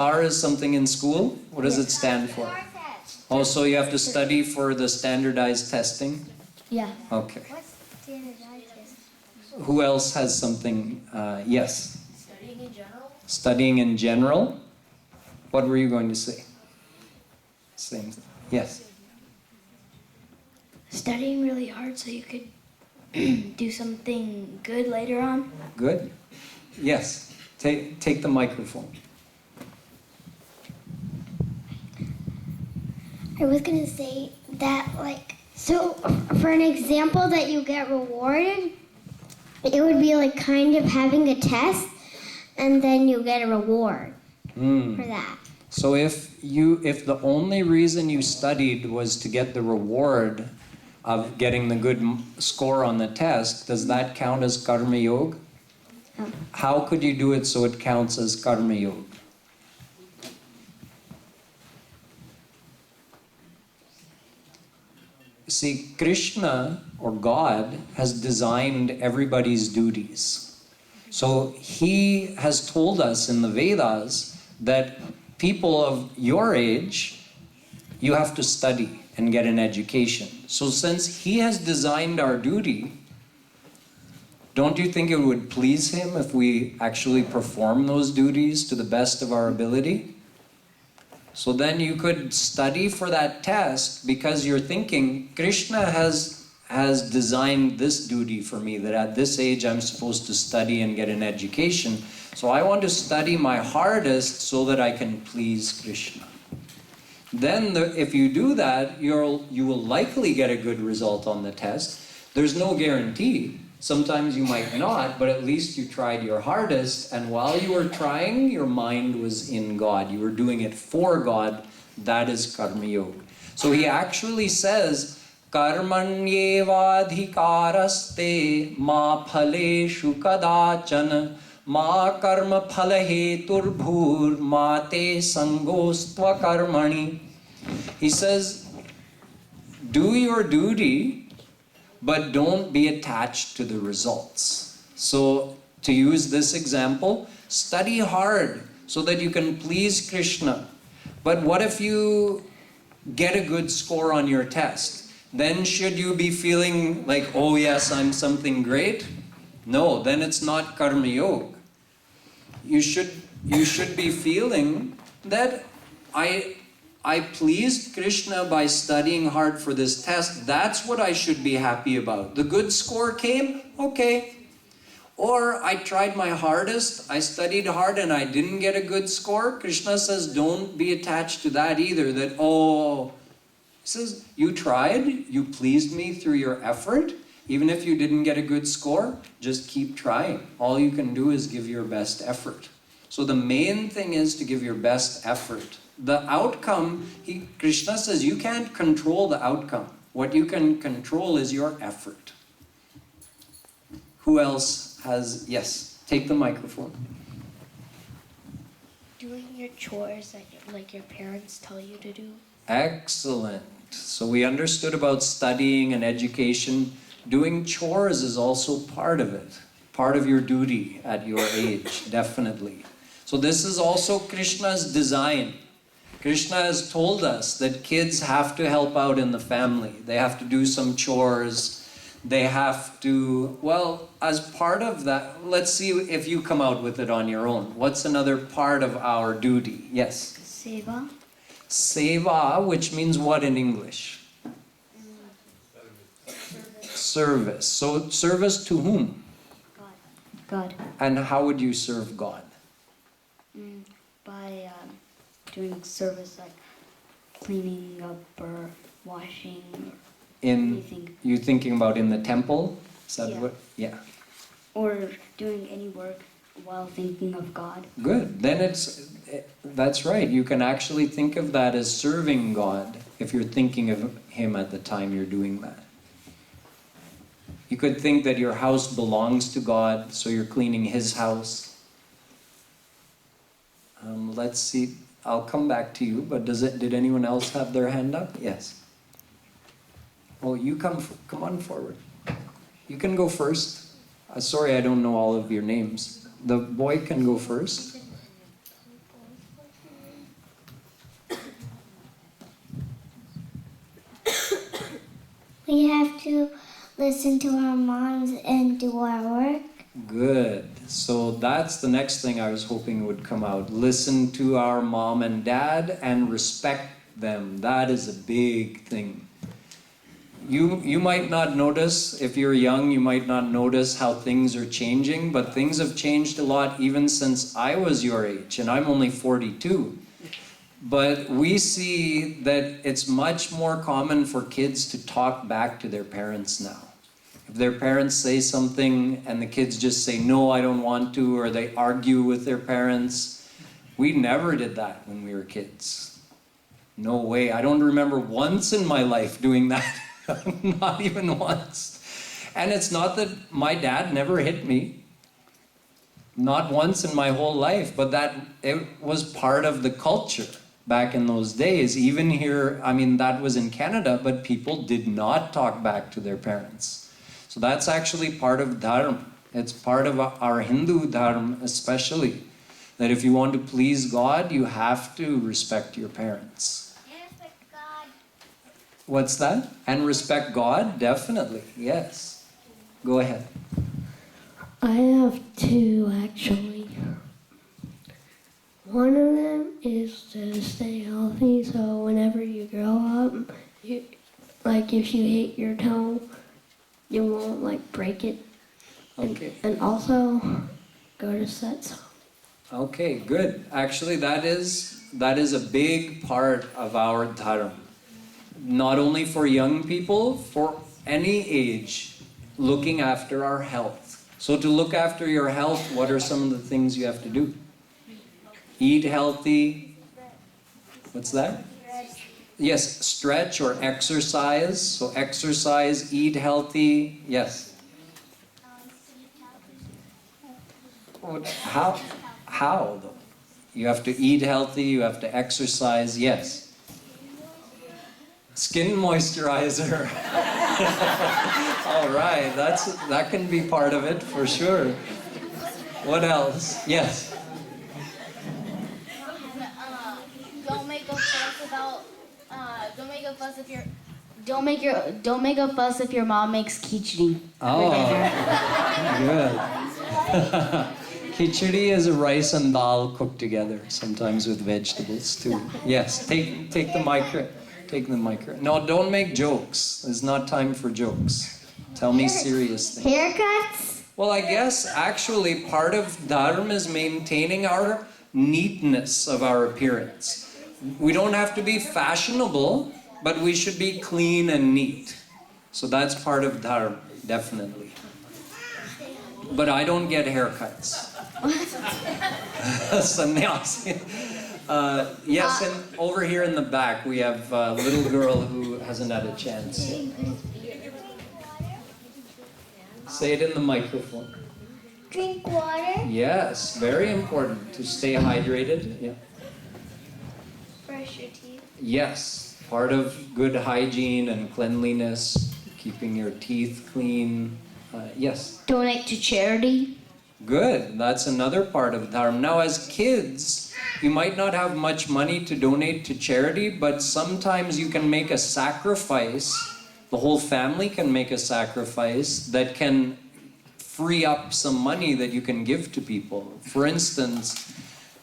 R is something in school? What does it stand for? Oh, so you have to study for the standardized testing? Yeah. Okay. What's standardized testing? Who else has something? Yes. Studying in general? Studying in general? What were you going to say? Same thing. Yes. Studying really hard so you could do something good later on. Good. Yes. Take the microphone. I was gonna say that, so for an example that you get rewarded, it would be like kind of having a test, and then you get a reward for that. So if the only reason you studied was to get the reward of getting the good score on the test, does that count as karma yoga? No. How could you do it so it counts as karma yoga? See, Krishna or God has designed everybody's duties. So he has told us in the Vedas that people of your age, you have to study and get an education. So since he has designed our duty, don't you think it would please him if we actually perform those duties to the best of our ability? So then you could study for that test because you're thinking, Krishna has designed this duty for me, that at this age I'm supposed to study and get an education. So I want to study my hardest so that I can please Krishna. Then if you do that, you will likely get a good result on the test. There's no guarantee. Sometimes you might not, but at least you tried your hardest, and while you were trying, your mind was in God. You were doing it for God. That is karma yoga. So he actually says, karmanyevadhikaraste ma phaleshu kadachana ma karma phalaheturbhur ma te sangostva karmani. He says, do your duty, but don't be attached to the results. So to use this example, study hard so that you can please Krishna. But what if you get a good score on your test? Then should you be feeling like, oh yes, I'm something great? No, then it's not karma yoga. You should be feeling that I pleased Krishna by studying hard for this test. That's what I should be happy about. The good score came, okay. Or I tried my hardest, I studied hard and I didn't get a good score. Krishna says, don't be attached to that either. That, he says, you tried, you pleased me through your effort. Even if you didn't get a good score, just keep trying. All you can do is give your best effort. So the main thing is to give your best effort. The outcome, Krishna says, you can't control the outcome. What you can control is your effort. Who else has, yes, take the microphone. Doing your chores that your parents tell you to do. Excellent. So we understood about studying and education. Doing chores is also part of it. Part of your duty at your age, definitely. So this is also Krishna's design. Krishna has told us that kids have to help out in the family. They have to do some chores. They have to, well, as part of that, let's see if you come out with it on your own. What's another part of our duty? Yes? Seva. Seva, which means what in English? Service. So service to whom? God. And how would you serve God? By doing service like cleaning up or washing or anything. You thinking about in the temple? Is that what? Yeah. Or doing any work while thinking of God. Good. Then that's right. You can actually think of that as serving God if you're thinking of Him at the time you're doing that. You could think that your house belongs to God, so you're cleaning His house. Let's see. I'll come back to you, but did anyone else have their hand up? Yes. Oh, you come on forward. You can go first. Sorry, I don't know all of your names. The boy can go first. We have to listen to our moms and do our work. Good. So that's the next thing I was hoping would come out. Listen to our mom and dad and respect them. That is a big thing. You might not notice, if you're young, you might not notice how things are changing, but things have changed a lot even since I was your age, and I'm only 42. But we see that it's much more common for kids to talk back to their parents now. If their parents say something and the kids just say, no, I don't want to, or they argue with their parents. We never did that when we were kids. No way. I don't remember once in my life doing that. Not even once. And it's not that my dad never hit me. Not once in my whole life, but that it was part of the culture back in those days. Even here, I mean, that was in Canada, but people did not talk back to their parents. So that's actually part of dharma. It's part of our Hindu dharma especially. That if you want to please God, you have to respect your parents. What's that? And respect God? Definitely, yes. Go ahead. I have two, actually. One of them is to stay healthy, so whenever you grow up, if you hit your toe, you won't, break it. Okay. And also, go to sets. Okay, good. Actually, that is a big part of our dharma. Not only for young people, for any age, looking after our health. So to look after your health, what are some of the things you have to do? Eat healthy. What's that? Yes, stretch or exercise. So exercise, eat healthy. Yes. How though? You have to eat healthy, you have to exercise. Yes. Skin moisturizer. All right, that can be part of it for sure. What else? Yes. Don't make a fuss about. Don't make a fuss if you're. Don't make a fuss if your mom makes khichdi. Oh, good. Khichdi is a rice and dal cooked together, sometimes with vegetables too. Yes, take the mic. Take the mic. No, don't make jokes. It's not time for jokes. Tell me serious things. Haircuts? Well, I guess actually part of dharma is maintaining our neatness of our appearance. We don't have to be fashionable, but we should be clean and neat. So that's part of dharma, definitely. But I don't get haircuts. Sannyasi. Yes, and over here in the back we have a little girl who hasn't had a chance yet. Say it in the microphone. Drink water. Yes, very important to stay hydrated. Yeah. Brush your teeth. Yes, part of good hygiene and cleanliness, keeping your teeth clean. Yes. Donate to charity. Good, that's another part of dharma. Now as kids, you might not have much money to donate to charity, but sometimes you can make a sacrifice. The whole family can make a sacrifice that can free up some money that you can give to people. For instance,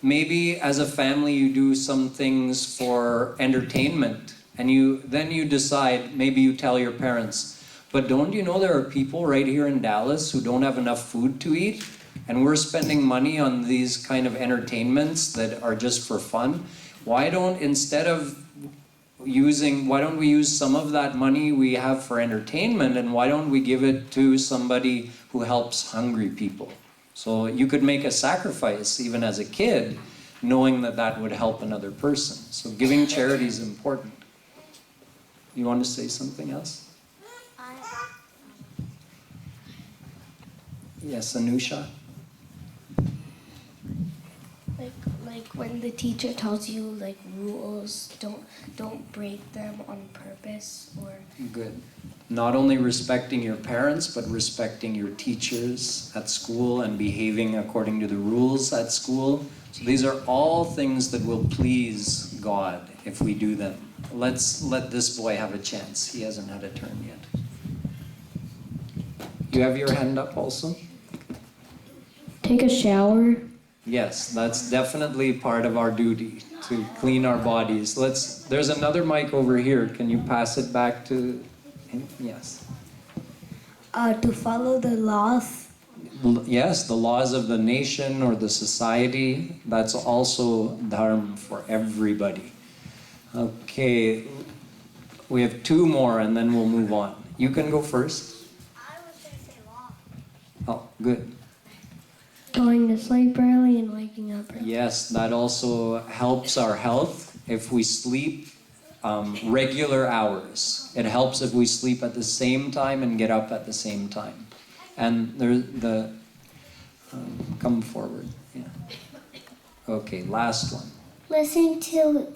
maybe as a family you do some things for entertainment, and then you decide, maybe you tell your parents, but don't you know there are people right here in Dallas who don't have enough food to eat? And we're spending money on these kind of entertainments that are just for fun. Why don't we use some of that money we have for entertainment, and why don't we give it to somebody who helps hungry people? So you could make a sacrifice even as a kid, knowing that that would help another person. So giving charity is important. You want to say something else? Yes, Anusha? Like when the teacher tells you rules, don't break them on purpose or. Good. Not only respecting your parents, but respecting your teachers at school and behaving according to the rules at school. So these are all things that will please God if we do them. Let's let this boy have a chance. He hasn't had a turn yet. You have your hand up also? Take a shower. Yes, that's definitely part of our duty, to clean our bodies. There's another mic over here. Can you pass it back to him? Yes. To follow the laws. Yes, the laws of the nation or the society. That's also dharma for everybody. Okay, we have two more and then we'll move on. You can go first. I was going to say law. Oh, good. Going to sleep early and waking up early. Yes, that also helps our health if we sleep regular hours. It helps if we sleep at the same time and get up at the same time. And come forward. Yeah. Okay, last one. Listen to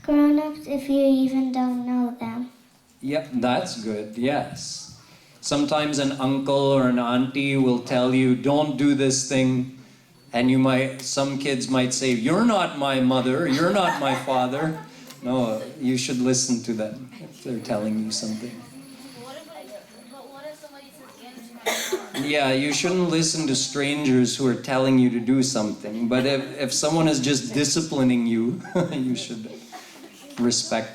grown-ups if you even don't know them. Yep, that's good, yes. Sometimes an uncle or an auntie will tell you, don't do this thing. And some kids might say, you're not my mother, you're not my father. No, you should listen to them if they're telling you something. But what if somebody says Yeah, you shouldn't listen to strangers who are telling you to do something. But if someone is just disciplining you, you should respect